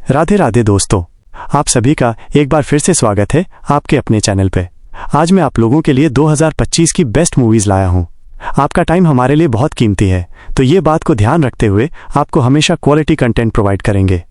राधे राधे दोस्तों, आप सभी का एक बार फिर से स्वागत है आपके अपने चैनल पे। आज मैं आप लोगों के लिए 2025 की बेस्ट मूवीज़ लाया हूँ। आपका टाइम हमारे लिए बहुत कीमती है, तो ये बात को ध्यान रखते हुए आपको हमेशा क्वालिटी कंटेंट प्रोवाइड करेंगे।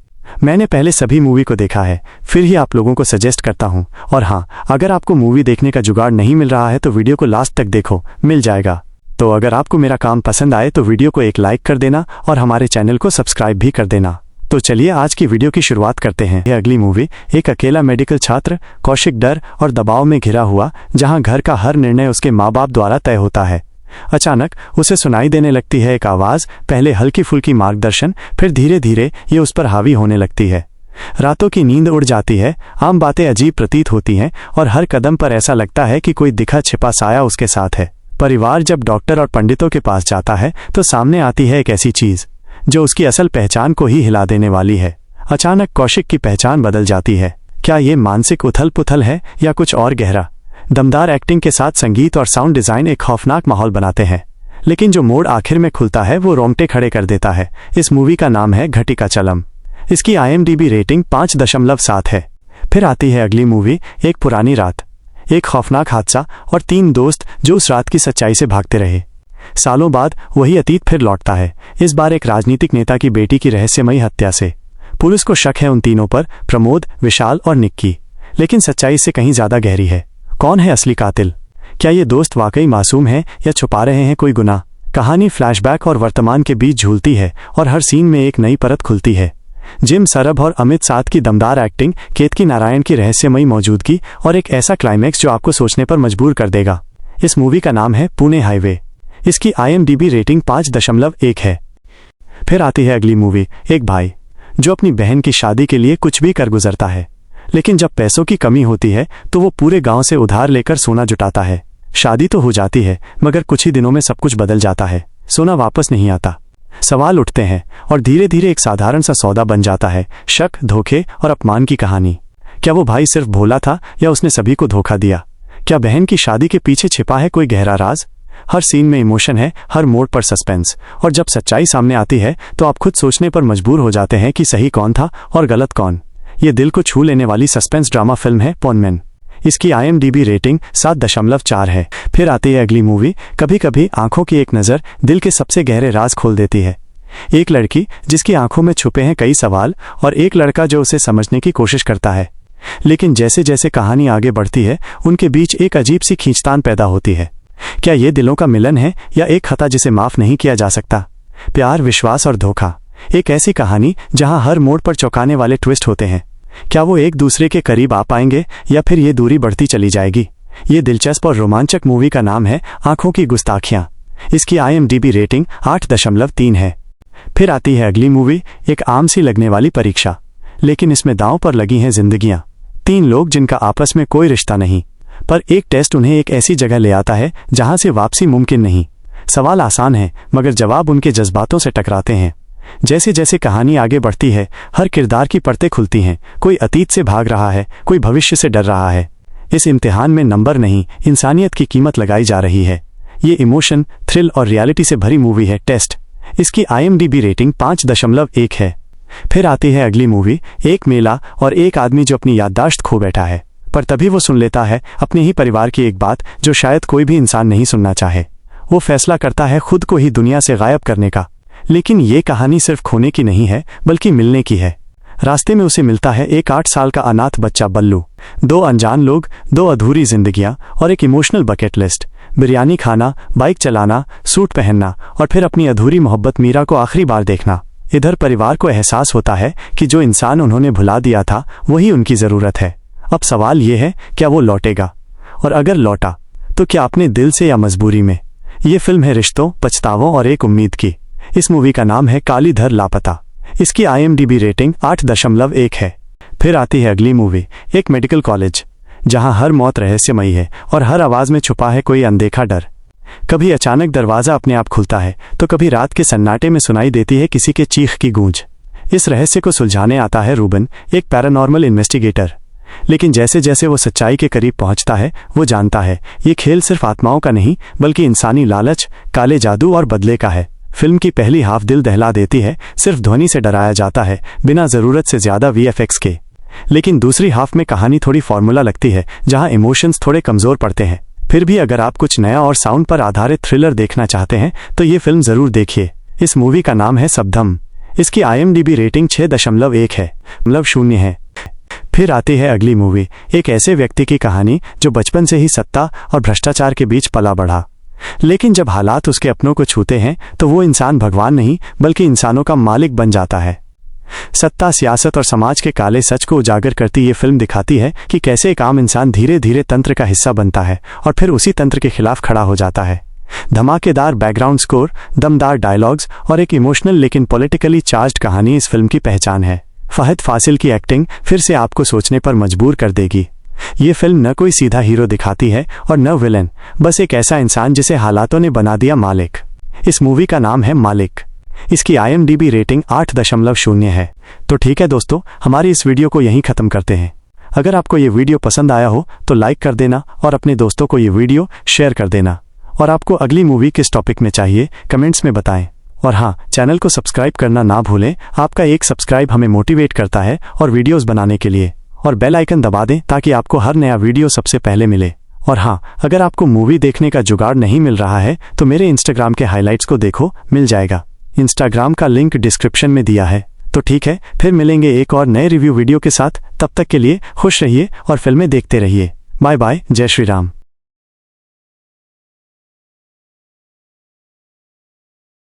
मैंने पहले सभी मूवी को देखा है, फिर ही आप लोगों को सजेस्ट करता हूँ। और हाँ, अगर आपको मूवी देखने का जुगाड़ नहीं मिल रहा है तो वीडियो को लास्ट तक देखो, मिल जाएगा। तो अगर आपको मेरा काम पसंद आए तो वीडियो को एक लाइक कर देना और हमारे चैनल को सब्सक्राइब भी कर देना। तो चलिए आज की वीडियो की शुरुआत करते हैं। यह अगली मूवी एक अकेला मेडिकल छात्र कौशिक डर और दबाव में घिरा हुआ, जहां घर का हर निर्णय उसके माँ बाप द्वारा तय होता है। अचानक उसे सुनाई देने लगती है एक आवाज़, पहले हल्की फुल्की मार्गदर्शन, फिर धीरे धीरे ये उस पर हावी होने लगती है। रातों की नींद उड़ जाती है, आम बातें अजीब प्रतीत होती हैं और हर कदम पर ऐसा लगता है कि कोई दिखा छिपा साया उसके साथ है। परिवार जब डॉक्टर और पंडितों के पास जाता है तो सामने आती है एक ऐसी चीज़ जो उसकी असल पहचान को ही हिला देने वाली है। अचानक कौशिक की पहचान बदल जाती है। क्या ये मानसिक उथल पुथल है या कुछ और गहरा? दमदार एक्टिंग के साथ संगीत और साउंड डिज़ाइन एक खौफनाक माहौल बनाते हैं, लेकिन जो मोड़ आखिर में खुलता है वो रोंगटे खड़े कर देता है। इस मूवी का नाम है घटिका चलम। इसकी IMDb रेटिंग 5.7 है। फिर आती है अगली मूवी एक पुरानी रात। एक खौफनाक हादसा और 3 दोस्त जो उस रात की सच्चाई से भागते रहे। सालों बाद वही अतीत फिर लौटता है, इस बार एक राजनीतिक नेता की बेटी की रहस्यमयी हत्या से। पुलिस को शक है उन तीनों पर, प्रमोद, विशाल और निक्की। लेकिन सच्चाई इससे कहीं ज्यादा गहरी है। कौन है असली कातिल? क्या ये दोस्त वाकई मासूम हैं या छुपा रहे हैं कोई गुनाह? कहानी फ्लैशबैक और वर्तमान के बीच झूलती है और हर सीन में एक नई परत खुलती है। जिम सरब और अमित साथ की दमदार एक्टिंग, केतकी नारायण की रहस्यमयी मौजूदगी और एक ऐसा क्लाइमैक्स जो आपको सोचने पर मजबूर कर देगा। इस मूवी का नाम है पुणे हाईवे। इसकी IMDb रेटिंग 5.1 है। फिर आती है अगली मूवी एक भाई जो अपनी बहन की शादी के लिए कुछ भी कर गुजरता है, लेकिन जब पैसों की कमी होती है तो वो पूरे गांव से उधार लेकर सोना जुटाता है। शादी तो हो जाती है, मगर कुछ ही दिनों में सब कुछ बदल जाता है। सोना वापस नहीं आता। सवाल उठते हैं और धीरे धीरे एक साधारण सा सौदा बन जाता है। शक, धोखे और अपमान की कहानी। क्या वो भाई सिर्फ भोला था या उसने सभी को धोखा दिया? क्या बहन की शादी के पीछे छिपा है कोई गहरा राज? हर सीन में इमोशन है, हर मोड़ पर सस्पेंस, और जब सच्चाई सामने आती है तो आप खुद सोचने पर मजबूर हो जाते हैं कि सही कौन था और गलत कौन। ये दिल को छू लेने वाली सस्पेंस ड्रामा फिल्म है पोनमैन। इसकी IMDb रेटिंग 7.4 है। फिर आती है अगली मूवी कभी कभी आंखों की एक नज़र दिल के सबसे गहरे राज खोल देती है। एक लड़की जिसकी आंखों में छुपे हैं कई सवाल और एक लड़का जो उसे समझने की कोशिश करता है। लेकिन जैसे जैसे कहानी आगे बढ़ती है उनके बीच एक अजीब सी खींचतान पैदा होती है। क्या ये दिलों का मिलन है या एक खता जिसे माफ नहीं किया जा सकता? प्यार, विश्वास और धोखा, एक ऐसी कहानी जहां हर मोड़ पर चौंकाने वाले ट्विस्ट होते हैं। क्या वो एक दूसरे के करीब आ पाएंगे या फिर ये दूरी बढ़ती चली जाएगी? ये दिलचस्प और रोमांचक मूवी का नाम है आंखों की गुस्ताखियां। इसकी IMDb रेटिंग 8.3 है। फिर आती है अगली मूवी एक आम सी लगने वाली परीक्षा, लेकिन इसमें दांव पर लगी हैं जिंदगियां। 3 लोग जिनका आपस में कोई रिश्ता नहीं, पर एक टेस्ट उन्हें एक ऐसी जगह ले आता है जहां से वापसी मुमकिन नहीं। सवाल आसान है, मगर जवाब उनके जज्बातों से टकराते हैं। जैसे जैसे कहानी आगे बढ़ती है हर किरदार की परतें खुलती हैं। कोई अतीत से भाग रहा है, कोई भविष्य से डर रहा है। इस इम्तिहान में नंबर नहीं, इंसानियत की कीमत लगाई जा रही है। ये इमोशन, थ्रिल और रियलिटी से भरी मूवी है टेस्ट। इसकी IMDb रेटिंग 5.1 है। फिर आती है अगली मूवी एक मेला और एक आदमी जो अपनी याददाश्त खो बैठा है, पर तभी वो सुन लेता है अपने ही परिवार की एक बात जो शायद कोई भी इंसान नहीं सुनना चाहे। वो फैसला करता है खुद को ही दुनिया से गायब करने का। लेकिन ये कहानी सिर्फ खोने की नहीं है बल्कि मिलने की है। रास्ते में उसे मिलता है एक 8 साल का अनाथ बच्चा बल्लू, 2 अनजान लोग, 2 अधूरी जिंदगियां और एक इमोशनल बकेट लिस्ट। बिरयानी खाना, बाइक चलाना, सूट पहनना और फिर अपनी अधूरी मोहब्बत मीरा को आखिरी बार देखना। इधर परिवार को एहसास होता है कि जो इंसान उन्होंने भुला दिया था वही उनकी ज़रूरत है। अब सवाल ये है, क्या वो लौटेगा? और अगर लौटा तो क्या अपने दिल से या मजबूरी में? ये फिल्म है रिश्तों, पछतावों और एक उम्मीद की। इस मूवी का नाम है कालीधर लापता। इसकी IMDb रेटिंग 8.1 है। फिर आती है अगली मूवी एक मेडिकल कॉलेज, जहां हर मौत रहस्यमयी है और हर आवाज़ में छुपा है कोई अनदेखा डर। कभी अचानक दरवाज़ा अपने आप खुलता है तो कभी रात के सन्नाटे में सुनाई देती है किसी के चीख की गूंज। इस रहस्य को सुलझाने आता है रूबन, एक पैरानॉर्मल इन्वेस्टिगेटर। लेकिन जैसे जैसे वो सच्चाई के करीब पहुंचता है वो जानता है ये खेल सिर्फ आत्माओं का नहीं बल्कि इंसानी लालच, काले जादू और बदले का है। फिल्म की पहली हाफ दिल दहला देती है, सिर्फ ध्वनि से डराया जाता है बिना ज़रूरत से ज़्यादा वीएफएक्स के। लेकिन दूसरी हाफ में कहानी थोड़ी फॉर्मूला लगती है, जहां इमोशंस थोड़े कमज़ोर पड़ते हैं। फिर भी अगर आप कुछ नया और साउंड पर आधारित थ्रिलर देखना चाहते हैं तो ये फिल्म ज़रूर देखिए। इस मूवी का नाम है सबदम। इसकी IMDb रेटिंग 6.1 है, मतलब 0 है। फिर आती है अगली मूवी, एक ऐसे व्यक्ति की कहानी जो बचपन से ही सत्ता और भ्रष्टाचार के बीच पला बढ़ा। लेकिन जब हालात उसके अपनों को छूते हैं तो वो इंसान भगवान नहीं बल्कि इंसानों का मालिक बन जाता है। सत्ता, सियासत और समाज के काले सच को उजागर करती ये फिल्म दिखाती है कि कैसे एक आम इंसान धीरे धीरे तंत्र का हिस्सा बनता है और फिर उसी तंत्र के खिलाफ खड़ा हो जाता है। धमाकेदार बैकग्राउंड स्कोर, दमदार डायलॉग्स और एक इमोशनल लेकिन पॉलिटिकली चार्ज्ड कहानी इस फिल्म की पहचान है। फहद फासिल की एक्टिंग फिर से आपको सोचने पर मजबूर कर देगी। ये फिल्म न कोई सीधा हीरो दिखाती है और न विलेन, बस एक ऐसा इंसान जिसे हालातों ने बना दिया मालिक। इस मूवी का नाम है मालिक। इसकी IMDb रेटिंग 8.0 है। तो ठीक है दोस्तों, हमारी इस वीडियो को यहीं ख़त्म करते हैं। अगर आपको ये वीडियो पसंद आया हो तो लाइक कर देना और अपने दोस्तों को ये वीडियो शेयर कर देना। और आपको अगली मूवी किस टॉपिक में चाहिए कमेंट्स में बताएं। और हाँ, चैनल को सब्सक्राइब करना ना भूलें, आपका एक सब्सक्राइब हमें मोटिवेट करता है और वीडियोस बनाने के लिए। और बेल आइकन दबा दें ताकि आपको हर नया वीडियो सबसे पहले मिले। और हाँ, अगर आपको मूवी देखने का जुगाड़ नहीं मिल रहा है तो मेरे इंस्टाग्राम के हाइलाइट्स को देखो, मिल जाएगा। इंस्टाग्राम का लिंक डिस्क्रिप्शन में दिया है। तो ठीक है, फिर मिलेंगे एक और नए रिव्यू वीडियो के साथ। तब तक के लिए खुश रहिए और फिल्में देखते रहिए। बाय बाय, जय श्री राम।